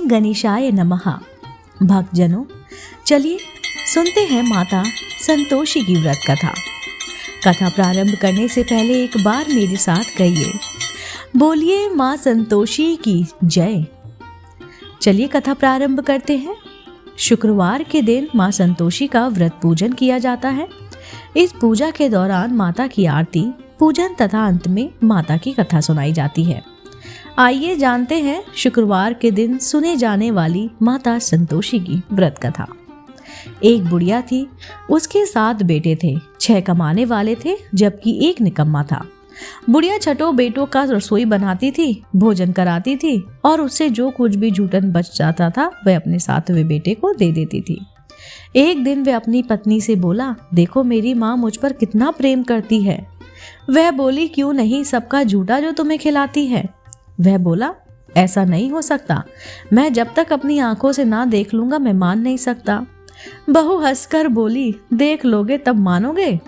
गणेशाय नमः। भक्तजनों, चलिए सुनते हैं माता संतोषी की व्रत कथा। कथा प्रारंभ करने से पहले एक बार मेरे साथ कहिए, बोलिए माँ संतोषी की जय। चलिए कथा प्रारंभ करते हैं। शुक्रवार के दिन माँ संतोषी का व्रत पूजन किया जाता है। इस पूजा के दौरान माता की आरती, पूजन तथा अंत में माता की कथा सुनाई जाती है। आइए जानते हैं शुक्रवार के दिन सुने जाने वाली माता संतोषी की व्रत कथा। एक बुढ़िया थी, उसके 7 बेटे थे। 6 कमाने वाले थे जबकि एक निकम्मा था। बुढ़िया छठों बेटों का रसोई बनाती थी, भोजन कराती थी और उससे जो कुछ भी जूठन बच जाता था वह अपने 7वें बेटे को दे देती थी। एक दिन वह अपनी पत्नी से बोला, देखो मेरी माँ मुझ पर कितना प्रेम करती है। वह बोली, क्यों नहीं, सबका जूठा जो तुम्हें खिलाती है। वह बोला, ऐसा नहीं हो सकता, मैं जब तक अपनी आंखों से ना देख लूंगा मैं मान नहीं सकता। बहू हंसकर बोली, देख लोगे तब मानोगे।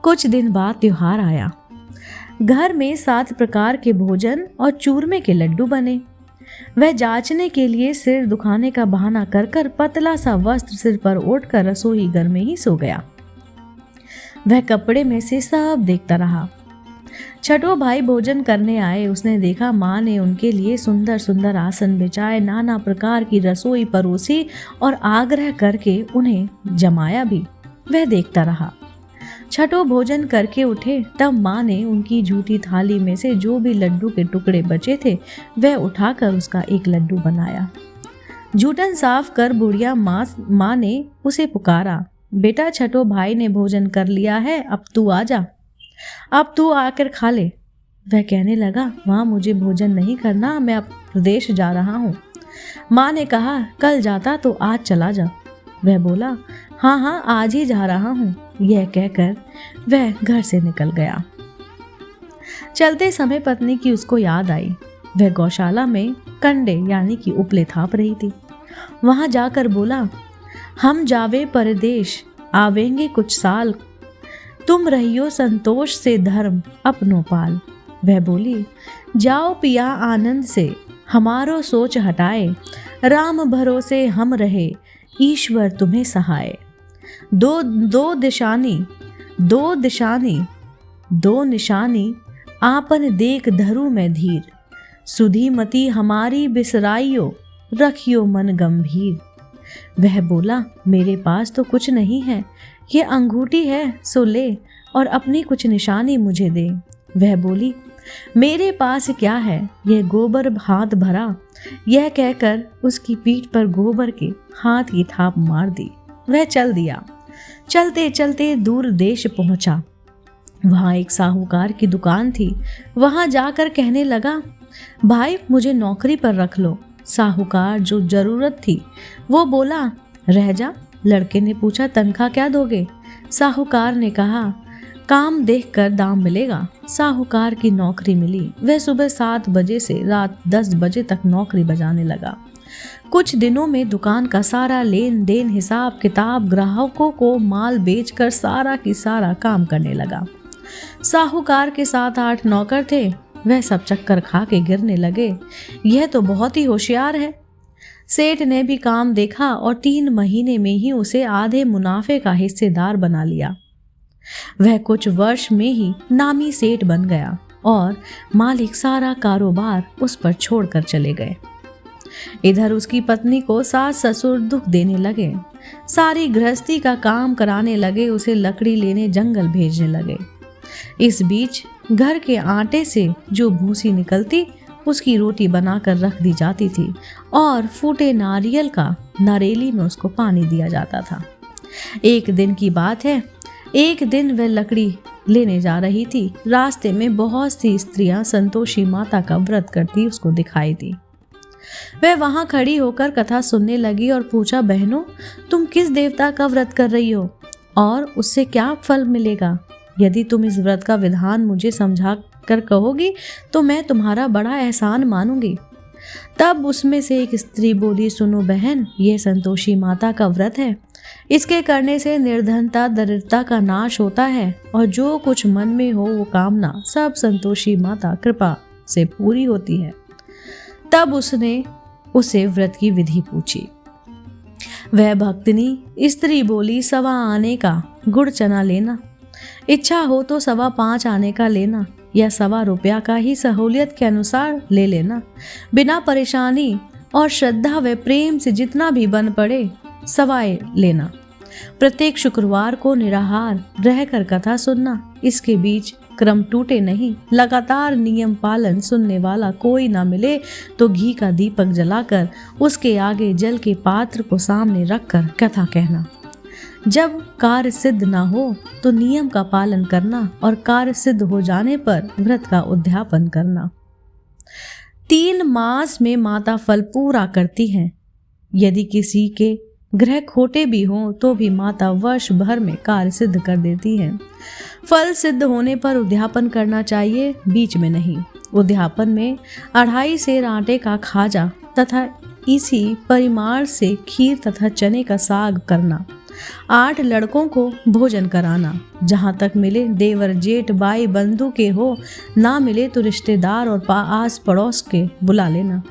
कुछ दिन बाद त्योहार आया। घर में 7 प्रकार के भोजन और चूरमे के लड्डू बने। वह जांचने के लिए सिर दुखाने का बहाना कर कर पतला सा वस्त्र सिर पर ओढ़कर रसोई घर में ही सो गया। वह कपड़े में से सब देखता रहा। छठों भाई भोजन करने आए। उसने देखा माँ ने उनके लिए सुंदर सुंदर आसन बिछाए, नाना प्रकार की रसोई परोसी और आग्रह करके उन्हें जमाया भी। वह देखता रहा। छठों भोजन करके उठे तब माँ ने उनकी झूठी थाली में से जो भी लड्डू के टुकड़े बचे थे वह उठाकर उसका एक लड्डू बनाया। जूठन साफ कर बुढ़िया माँ ने उसे पुकारा, बेटा छठों भाई ने भोजन कर लिया है, अब तू आ जा, अब तू आकर खा ले। वह कहने लगा, माँ मुझे भोजन नहीं करना, मैं अब प्रदेश जा रहा हूँ। माँ ने कहा, कल जाता तो आज चला जा। वह बोला, हाँ हाँ आज ही जा रहा हूँ। यह कहकर वह घर से निकल गया। चलते समय पत्नी की उसको याद आई। वह गौशाला में कंडे यानी कि उपले थाप रही थी। वहां जाकर बोला, हम जावे परदेश, आवेंगे कुछ साल, तुम रहियो संतोष से धर्म अपनों पाल। वह बोली, जाओ पिया आनंद से, हमारो सोच हटाए, राम भरोसे हम रहे, ईश्वर तुम्हें सहाय। दो निशानी आपन देख धरु में धीर, सुधी मती हमारी बिसराइयो, रखियो मन गंभीर। वह बोला, मेरे पास तो कुछ नहीं है, ये अंगूठी है सो ले और अपनी कुछ निशानी मुझे दे। वह बोली, मेरे पास क्या है, यह गोबर हाथ भरा। यह कहकर उसकी पीठ पर गोबर के हाथ की थाप मार दी। वह चल दिया। चलते चलते दूर देश पहुंचा। वहां एक साहूकार की दुकान थी। वहां जाकर कहने लगा, भाई मुझे नौकरी पर रख लो। साहूकार जो जरूरत थी वो बोला, रह जा। लड़के ने पूछा, तनख्वाह क्या दोगे। साहूकार ने कहा, काम देखकर दाम मिलेगा। साहूकार की नौकरी मिली। वह सुबह 7 बजे से रात 10 बजे तक नौकरी बजाने लगा। कुछ दिनों में दुकान का सारा लेन देन, हिसाब किताब, ग्राहकों को माल बेचकर सारा की सारा काम करने लगा। साहूकार के 7-8 नौकर थे। वह सब चक्कर खा के गिरने लगे। यह तो बहुत ही होशियार है। सेठ ने भी काम देखा और 3 महीने में ही उसे आधे मुनाफे का हिस्सेदार बना लिया। वह कुछ वर्ष में ही नामी सेठ बन गया और मालिक सारा कारोबार उस पर छोड़कर चले गए। इधर उसकी पत्नी को सास ससुर दुख देने लगे। सारी गृहस्थी का काम कराने लगे। उसे लकड़ी लेने जंगल भेजने लगे। इस बीच घर के आटे से जो भूसी निकलती उसकी रोटी बनाकर रख दी जाती थी और फूटे नारियल का नारेली में उसको पानी दिया जाता था। एक दिन की बात है, एक दिन वह लकड़ी लेने जा रही थी। रास्ते में बहुत सी स्त्रियां संतोषी माता का व्रत करती उसको दिखाई दी। वह वहां खड़ी होकर कथा सुनने लगी और पूछा, बहनों तुम किस देवता का व्रत कर रही हो और उससे क्या फल मिलेगा। यदि तुम इस व्रत का विधान मुझे समझा कर कहोगी तो मैं तुम्हारा बड़ा एहसान मानूंगी। तब उसमें से एक स्त्री बोली, सुनो बहन, यह संतोषी माता का व्रत है। इसके करने से निर्धनता दरिद्रता का नाश होता है और जो कुछ मन में हो वो कामना सब संतोषी माता कृपा से पूरी होती है। तब उसने उसे व्रत की विधि पूछी। वह भक्तिनी स्त्री बोली, 1.25 आने का गुड़ चना लेना, इच्छा हो तो 5.25 आने का लेना, या 1.25 रुपया का ही सहूलियत के अनुसार ले लेना। बिना परेशानी और श्रद्धा व प्रेम से जितना भी बन पड़े सवाए लेना। प्रत्येक शुक्रवार को निराहार रहकर कथा सुनना। इसके बीच क्रम टूटे नहीं। लगातार नियम पालन सुनने वाला कोई ना मिले तो घी का दीपक जलाकर उसके आगे जल के पात्र को सामने रखकर कथा कहना। जब कार्य सिद्ध ना हो तो नियम का पालन करना और कार्य सिद्ध हो जाने पर व्रत का उद्यापन करना। 3 मास में माता फल पूरा करती हैं। यदि किसी के ग्रह खोटे भी हों तो भी माता वर्ष भर में कार्य सिद्ध कर देती हैं। फल सिद्ध होने पर उद्यापन करना चाहिए, बीच में नहीं। उद्यापन में 2.5 सेर आटे का खाजा तथा इसी परिमाण से खीर तथा चने का साग करना। 8 लड़कों को भोजन कराना। जहाँ तक मिले देवर जेठ बाई बंधु के हो, ना मिले तो रिश्तेदार और आस पड़ोस के बुला लेना।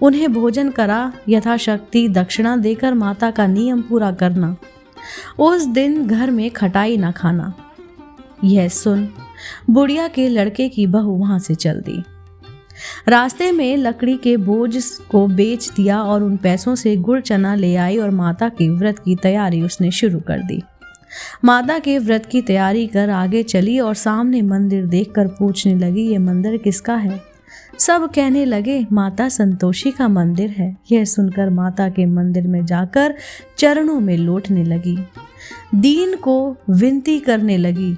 उन्हें भोजन करा यथाशक्ति दक्षिणा देकर माता का नियम पूरा करना। उस दिन घर में खटाई ना खाना। यह सुन बुढ़िया के लड़के की बहू वहां से चल दी। रास्ते में लकड़ी के बोझ को बेच दिया और उन पैसों से गुड़ चना ले आई और माता के व्रत की तैयारी उसने शुरू कर दी। माता के व्रत की तैयारी कर आगे चली और सामने मंदिर देखकर पूछने लगी, ये मंदिर किसका है? सब कहने लगे, माता संतोषी का मंदिर है। यह सुनकर माता के मंदिर में जाकर चरणों में लौटने लगी। दीन को विनती करने लगी,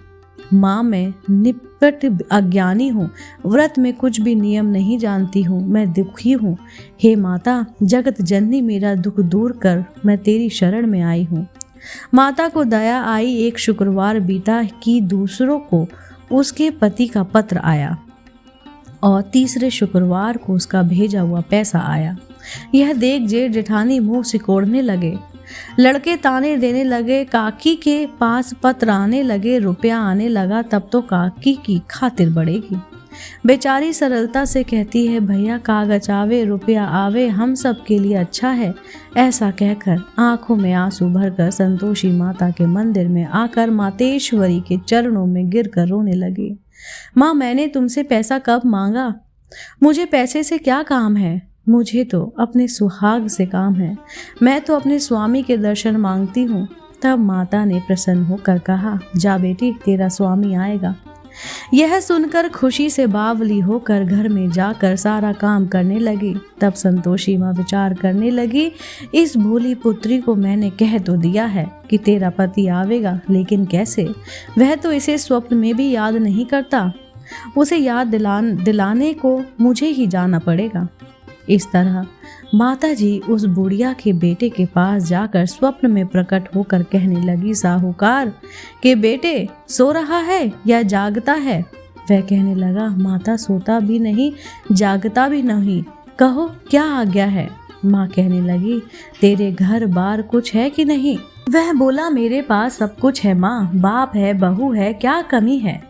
माँ मैं निपट अज्ञानी हूँ, व्रत में कुछ भी नियम नहीं जानती हूँ, मैं दुखी हूँ। हे माता जगत जननी मेरा दुख दूर कर, मैं तेरी शरण में आई हूँ। माता को दया आई। एक शुक्रवार बीता कि दूसरों को उसके पति का पत्र आया और तीसरे शुक्रवार को उसका भेजा हुआ पैसा आया। यह देख जेठ जेठानी मुंह सिकोड़ने लगे। लड़के ताने देने लगे, काकी के पास पत्र आने लगे, रुपया आने लगा, तब तो काकी की खातिर बढ़ेगी। बेचारी सरलता से कहती है, भैया कागज आवे रुपया आवे, हम सब के लिए अच्छा है। ऐसा कहकर आंखों में आंसू भरकर संतोषी माता के मंदिर में आकर मातेश्वरी के चरणों में गिरकर रोने लगी। माँ मैंने तुमसे पैसा कब मांगा? मुझे पैसे से क्या काम है? मुझे तो अपने सुहाग से काम है। मैं तो अपने स्वामी के दर्शन मांगती हूँ। तब माता ने प्रसन्न होकर कहा, जा बेटी तेरा स्वामी आएगा। यह सुनकर खुशी से बावली होकर घर में जाकर सारा काम करने लगी। तब संतोषी माँ विचार करने लगी, इस भोली पुत्री को मैंने कह तो दिया है कि तेरा पति आवेगा, लेकिन कैसे? वह तो इसे स्वप्न में भी याद नहीं करता। उसे याद दिलाने को मुझे ही जाना पड़ेगा। इस तरह माता जी उस बुढ़िया के बेटे के पास जाकर स्वप्न में प्रकट होकर कहने लगी, साहूकार के बेटे सो रहा है या जागता है? वह कहने लगा, माता सोता भी नहीं जागता भी नहीं, कहो क्या आज्ञा है? माँ कहने लगी, तेरे घर बार कुछ है कि नहीं? वह बोला, मेरे पास सब कुछ है माँ, बाप है बहू है, क्या कमी है?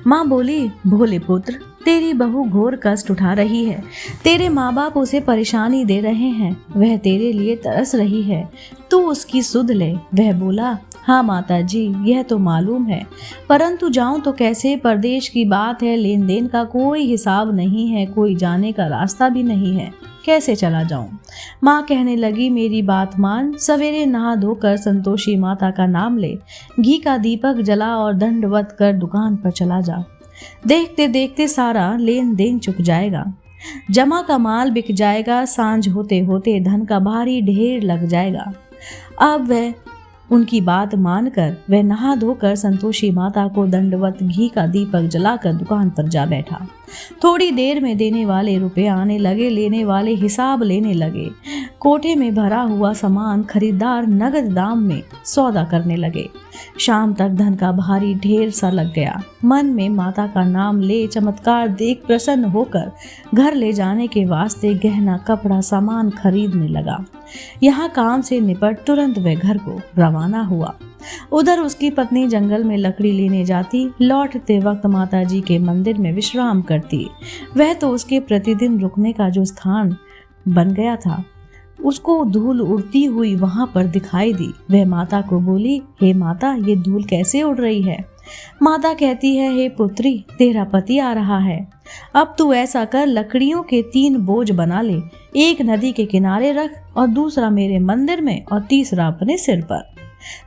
माँ बोली, भोले पुत्र तेरी बहू घोर कष्ट उठा रही है, तेरे माँ बाप उसे परेशानी दे रहे हैं, वह तेरे लिए तरस रही है, तू उसकी सुध ले। वह बोला, हाँ माता जी यह तो मालूम है, परंतु जाऊं तो कैसे? परदेश की बात है, लेन देन का कोई हिसाब नहीं है, कोई जाने का रास्ता भी नहीं है, कैसे चला जाऊं? माँ कहने लगी, मेरी बात मान, सवेरे नहा धोकर संतोषी माता का नाम ले, घी का दीपक जला और दंडवत कर दुकान पर चला जा। देखते देखते सारा लेन देन चुक जाएगा, जमा का माल बिक जाएगा, सांझ होते होते धन का भारी ढेर लग जाएगा। अब वह उनकी बात मानकर वह नहा धोकर संतोषी माता को दंडवत घी का दीपक जलाकर दुकान पर जा बैठा। थोड़ी देर में देने वाले रुपए आने लगे, लेने वाले हिसाब लेने लगे। कोठे में भरा हुआ सामान खरीदार नगद दाम में सौदा करने लगे। शाम तक धन का भारी ढेर सा लग गया। मन में माता का नाम ले चमत्कार देख प्रसन्न होकर घर ले जाने के वास्ते गहना कपड़ा सामान खरीदने लगा। यहाँ काम से निपट तुरंत वह घर को रवाना हुआ। उधर उसकी पत्नी जंगल में लकड़ी लेने जाती, लौटते वक्त माता जी के मंदिर में विश्राम करती। वह तो उसके प्रतिदिन रुकने का जो स्थान बन गया था। उसको धूल उड़ती हुई वहां पर दिखाई दी। वह माता को बोली, हे माता, ये धूल कैसे उड़ रही है? माता कहती है, हे पुत्री, तेरा पति आ रहा है। अब तू ऐसा कर, लकड़ियों के 3 बोझ बना ले, एक नदी के किनारे रख और दूसरा मेरे मंदिर में और तीसरा अपने सिर पर।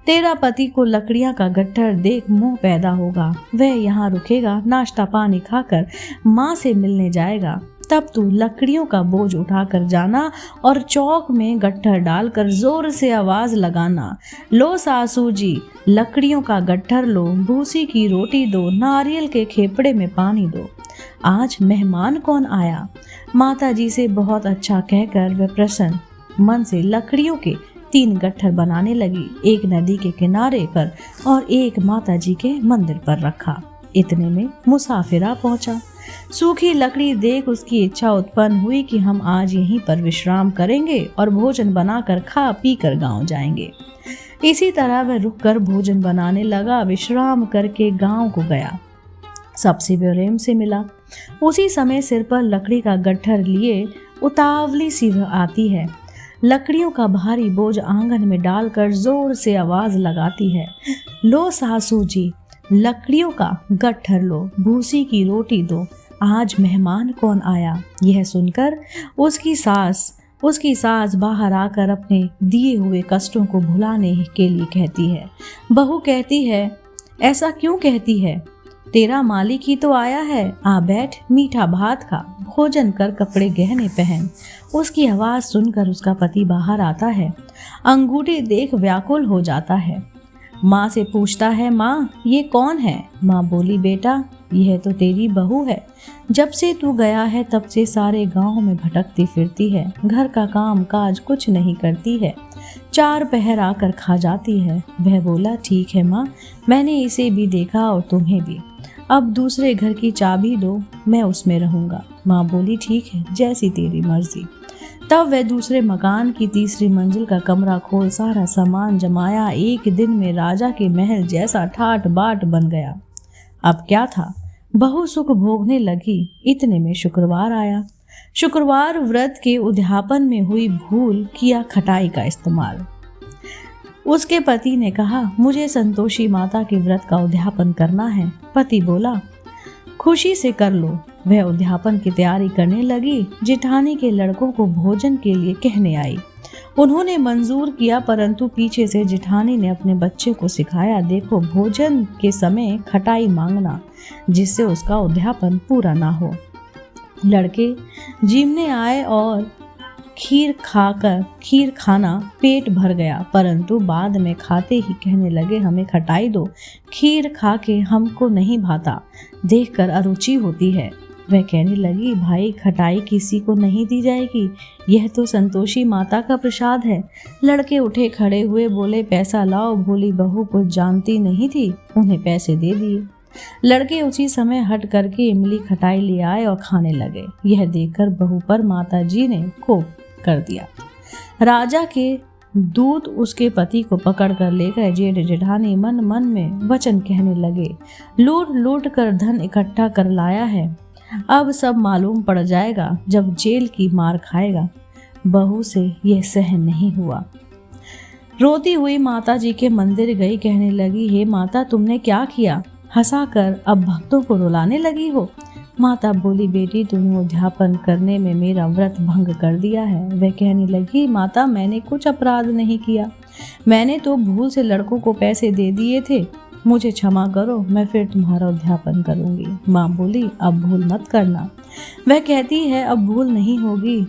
तेरा पति को लकड़ियां का गट्ठर देख मोह पैदा होगा, वह यहाँ रुकेगा, नाश्ता पानी खाकर माँ से मिलने जाएगा। तब तू लकड़ियों का बोझ उठाकर जाना और चौक में गट्ठर डालकर जोर से आवाज लगाना, लो सासू जी, लकड़ियों का गट्ठर लो, भूसी की रोटी दो, नारियल के खेपड़े में पानी दो। आज मेहमान कौन आया? माता जी से बहुत अच्छा कहकर वह प्रसन्न मन से लकड़ियों के 3 गट्ठर बनाने लगी, एक नदी के किनारे पर और एक माता जी के मंदिर पर रखा। इतने में मुसाफिर आ पहुंचा। सूखी लकड़ी देख उसकी इच्छा उत्पन्न हुई कि हम आज यहीं पर विश्राम करेंगे और भोजन बनाकर खा पी कर गाँव जाएंगे। इसी तरह वह रुककर भोजन बनाने लगा। विश्राम करके गांव को गया, सबसे प्रेम से मिला। उसी समय सिर पर लकड़ी का गट्ठर लिए उतावली सी वह आती है, लकड़ियों का भारी बोझ आंगन में डालकर जोर से आवाज लगाती है, लो सासू जी, लकड़ियों का गट्ठर लो, भूसी की रोटी दो, आज मेहमान कौन आया? यह सुनकर उसकी सास बाहर आकर अपने दिए हुए कष्टों को भुलाने के लिए कहती है। बहू कहती है, ऐसा क्यों कहती है? तेरा मालिक ही तो आया है, आ बैठ, मीठा भात खा, भोजन कर, कपड़े गहने पहन। उसकी आवाज सुनकर उसका पति बाहर आता है, अंगूठी देख व्याकुल हो जाता है। माँ से पूछता है, माँ ये कौन है? माँ बोली, बेटा यह तो तेरी बहू है, जब से तू गया है तब से सारे गांव में भटकती फिरती है, घर का काम काज कुछ नहीं करती है, 4 पहर आकर खा जाती है। वह बोला, ठीक है माँ, मैंने इसे भी देखा और तुम्हें भी, अब दूसरे घर की चाबी दो, मैं उसमें रहूंगा। माँ बोली, ठीक है, जैसी तेरी मर्जी। तब वह दूसरे मकान की 3री मंजिल का कमरा खोल सारा सामान जमाया। एक दिन में राजा के महल जैसा ठाट बाट बन गया। अब क्या था, बहु सुख भोगने लगी। इतने में शुक्रवार आया। शुक्रवार व्रत के उद्यापन में हुई भूल किया खटाई का इस्तेमाल। उसके पति ने कहा, मुझे संतोषी माता के व्रत का उद्यापन करना है। पति बोला, खुशी से कर लो। वह उद्यापन की तैयारी करने लगी। जेठानी के लड़कों को भोजन के लिए कहने आई। उन्होंने मंजूर किया, परंतु पीछे से जेठानी ने अपने बच्चे को सिखाया, देखो भोजन के समय खटाई मांगना, जिससे उसका उद्यापन पूरा ना हो। लड़के जीमने आए और खीर खाना पेट भर गया, परंतु बाद में खाते ही कहने लगे, हमें खटाई दो, खीर खा के हमको नहीं भाता, देखकर अरुचि होती है। वह कहने लगी, भाई खटाई किसी को नहीं दी जाएगी, यह तो संतोषी माता का प्रसाद है। लड़के उठे खड़े हुए, बोले, पैसा लाओ। भोली बहू कुछ जानती नहीं थी, उन्हें पैसे दे दिए। लड़के उसी समय हट करके इमली खटाई ले आए और खाने लगे। यह देखकर बहू पर माता जी ने कोप कर दिया। राजा के दूत उसके पति को पकड़ कर ले गए। जेठ जेठानी मन मन में वचन कहने लगे, लूट लूट कर धन इकट्ठा कर लाया है, अब सब मालूम पड़ जाएगा जब जेल की मार खाएगा। बहू से यह सहन नहीं हुआ। रोती हुई माता जी के मंदिर गई, कहने लगी, हे माता, तुमने क्या किया? हंसाकर अब भक्तों को रुलाने लगी हो। माता बोली, बेटी, तुमने उद्यापन करने में मेरा व्रत भंग कर दिया है। वह कहने लगी, माता, मैंने कुछ अपराध नहीं किया, मैंने तो भूल से लड़कों को पैसे दे दिए थे, मुझे क्षमा करो, मैं फिर तुम्हारा उद्यापन करूंगी। माँ बोली, अब भूल मत करना। वह कहती है, अब भूल नहीं होगी,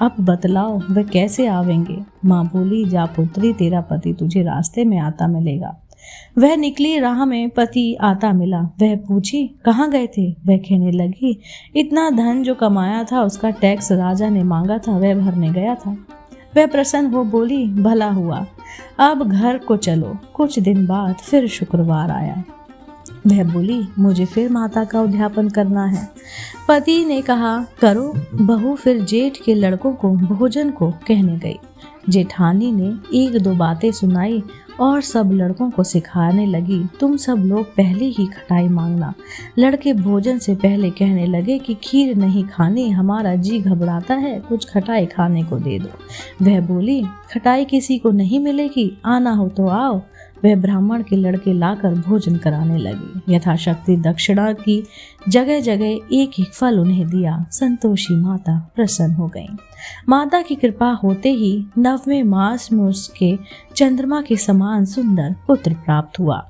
अब बतलाओ वह कैसे आवेंगे? माँ बोली, जा पुत्री, तेरा पति तुझे रास्ते में आता मिलेगा। वह निकली, राह में पति आता मिला। वह पूछी, कहाँ गए थे? वह कहने लगी, इतना धन जो कमाया था उसका टैक्स राजा ने मांगा था, वह भरने गया था। वह प्रसन्न हो बोली, भला हुआ, अब घर को चलो। कुछ दिन बाद फिर शुक्रवार आया। वह बोली, मुझे फिर माता का उद्यापन करना है। पति ने कहा, करो। बहू फिर जेठ के लड़कों को भोजन को कहने गई। जेठानी ने एक दो बातें सुनाई और सब लड़कों को सिखाने लगी, तुम सब लोग पहले ही खटाई मांगना। लड़के भोजन से पहले कहने लगे कि खीर नहीं खानी, हमारा जी घबराता है, कुछ खटाई खाने को दे दो। वह बोली, खटाई किसी को नहीं मिलेगी, आना हो तो आओ। वह ब्राह्मण के लड़के लाकर भोजन कराने लगी। यथाशक्ति दक्षिणा की जगह जगह एक एक फल उन्हें दिया। संतोषी माता प्रसन्न हो गईं। माता की कृपा होते ही 9वें मास में उसके चंद्रमा के समान सुंदर पुत्र प्राप्त हुआ।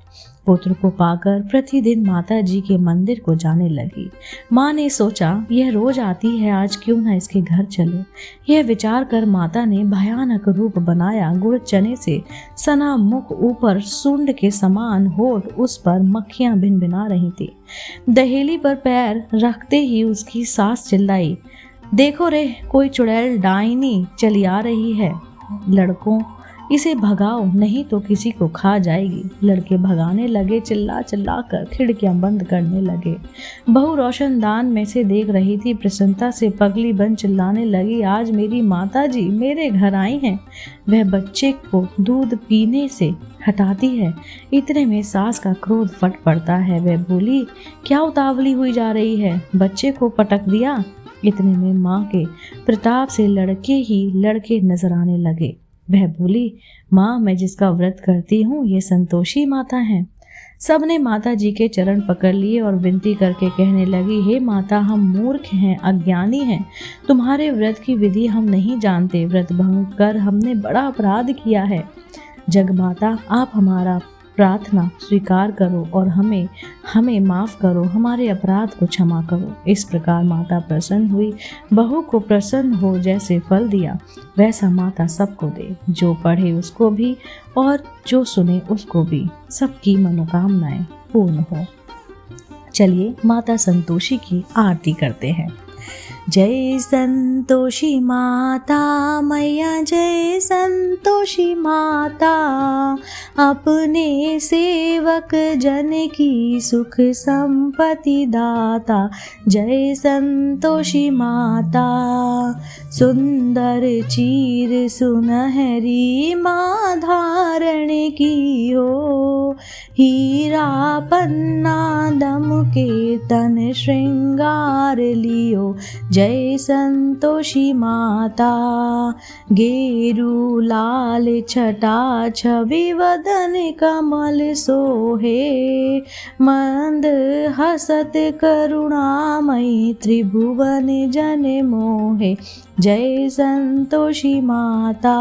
पुत्र को पाकर प्रतिदिन माता जी के मंदिर को जाने लगी। माँ ने सोचा, यह रोज आती है, आज क्यों ना इसके घर चलो। यह विचार कर माता ने भयानक रूप बनाया। गुड़ चने से सना मुख, ऊपर सूंड के समान होठ, उस पर मक्खियां भिनभिना रही थी। दहेली पर पैर रखते ही उसकी सास चिल्लाई, देखो रे, कोई चुड़ैल डाइनी चली आ रही है, लड़कों इसे भगाओ, नहीं तो किसी को खा जाएगी। लड़के भगाने लगे, चिल्ला चिल्ला कर खिड़कियां बंद करने लगे। बहू रोशनदान में से देख रही थी। प्रसन्नता से पगली बन चिल्लाने लगी, आज मेरी माता जी मेरे घर आई हैं। वह बच्चे को दूध पीने से हटाती है। इतने में सास का क्रोध फट पड़ता है। वह बोली, क्या उतावली हुई जा रही है, बच्चे को पटक दिया। इतने में माँ के प्रताप से लड़के ही लड़के नजर आने लगे। वह बोली, माँ, मैं जिसका व्रत करती हूँ ये संतोषी माता है। सबने माता जी के चरण पकड़ लिए और विनती करके कहने लगी, हे माता, हम मूर्ख हैं, अज्ञानी हैं, तुम्हारे व्रत की विधि हम नहीं जानते। व्रत भंग कर हमने बड़ा अपराध किया है। जगमाता, आप हमारा प्रार्थना स्वीकार करो और हमें माफ करो, हमारे अपराध को क्षमा करो। इस प्रकार माता प्रसन्न हुई। बहू को प्रसन्न हो जैसे फल दिया वैसा माता सबको दे, जो पढ़े उसको भी और जो सुने उसको भी, सबकी मनोकामनाएं पूर्ण हो। चलिए माता संतोषी की आरती करते हैं। जय संतोषी माता मैया, जय संतोषी माता, अपने सेवक जन की सुख संपत्ति दाता। जय संतोषी माता, सुंदर चीर सुनहरी माँ धारण की हो, हीरा पन्ना दम के तन श्रृंगार लियो। जय संतोषी माता, गेरू लाल छटा छवि वदन कमल सोहे, मंद हसत करुणामयी त्रिभुवन जन मोहे। जय संतोषी माता,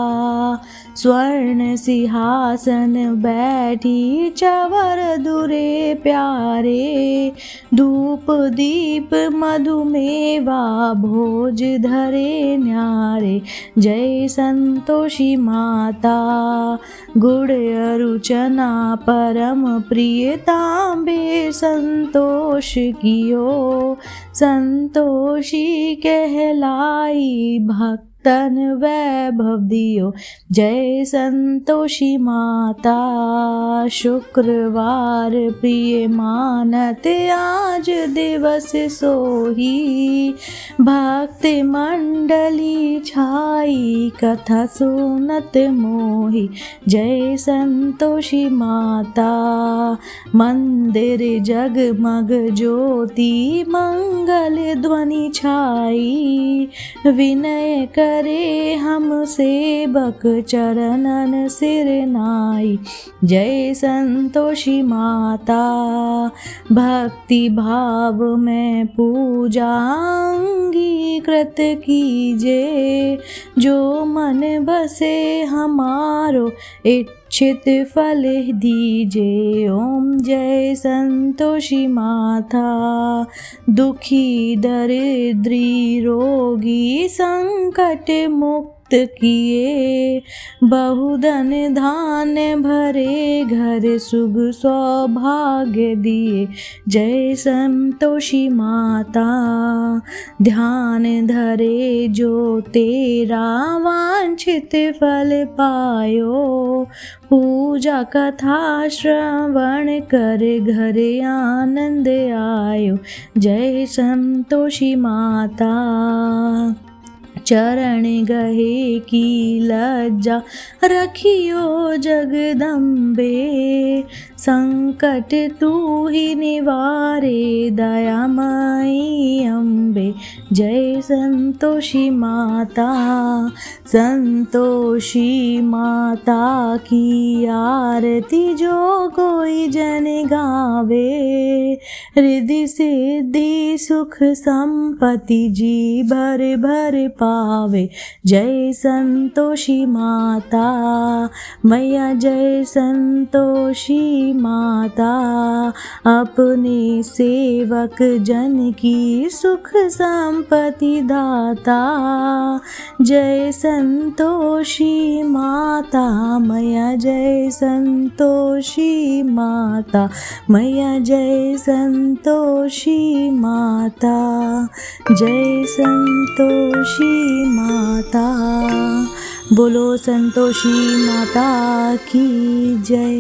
स्वर्ण सिंहासन बैठी चवर दुरे प्यारे, धूप दीप मधुमेवा भोज धरे न्यारे। जय संतोषी माता, गुड़ अरुचना परम प्रिय तांबे संतोष कियो, संतोषी कहलाई भक्तन वैभव दियो। जय संतोषी माता, शुक्रवार प्रिय मानत आज दिवस सोही, भक्त मंडली छाई कथा सुनत मोही। जय संतोषी माता, मंदिर जगमग ज्योति मंगल ध्वनि छाई, विनय करे हम सेवक चरणन सिर नाई। जय संतोषी माता, भक्ति भाव में पूजा अंगीकृत कीजे, जो मन बसे हमारो इच्छित फल दीजे। ओम जय संतोषी माता, दुखी दरिद्री रोगी संकट मुक्त किए, बहुधन धान्य भरे घर, सुख सौभाग्य दिए, जय संतोषी माता। ध्यान धरे जो तेरा वांछित फल पायो, पूजा कथा श्रवण कर घर आनंद आयो, जय संतोषी माता। चरण गहे की लज्जा रखियो जगदम्बे, संकट तू ही निवारे दयामयी अम्बे, जय संतोषी माता। संतोषी माता की आरती जो कोई जन गावे, रिद्धि सिद्धि सुख संपत्ति जी भर भर पावे, जय संतोषी माता। मैया जय संतोषी माता, अपने सेवक जन की सुख संपत्ति दाता, जय संतोषी माता। मैया जय संतोषी माता, मैया जय संतोषी माता, जय संतोषी माता। बोलो संतोषी माता की जय।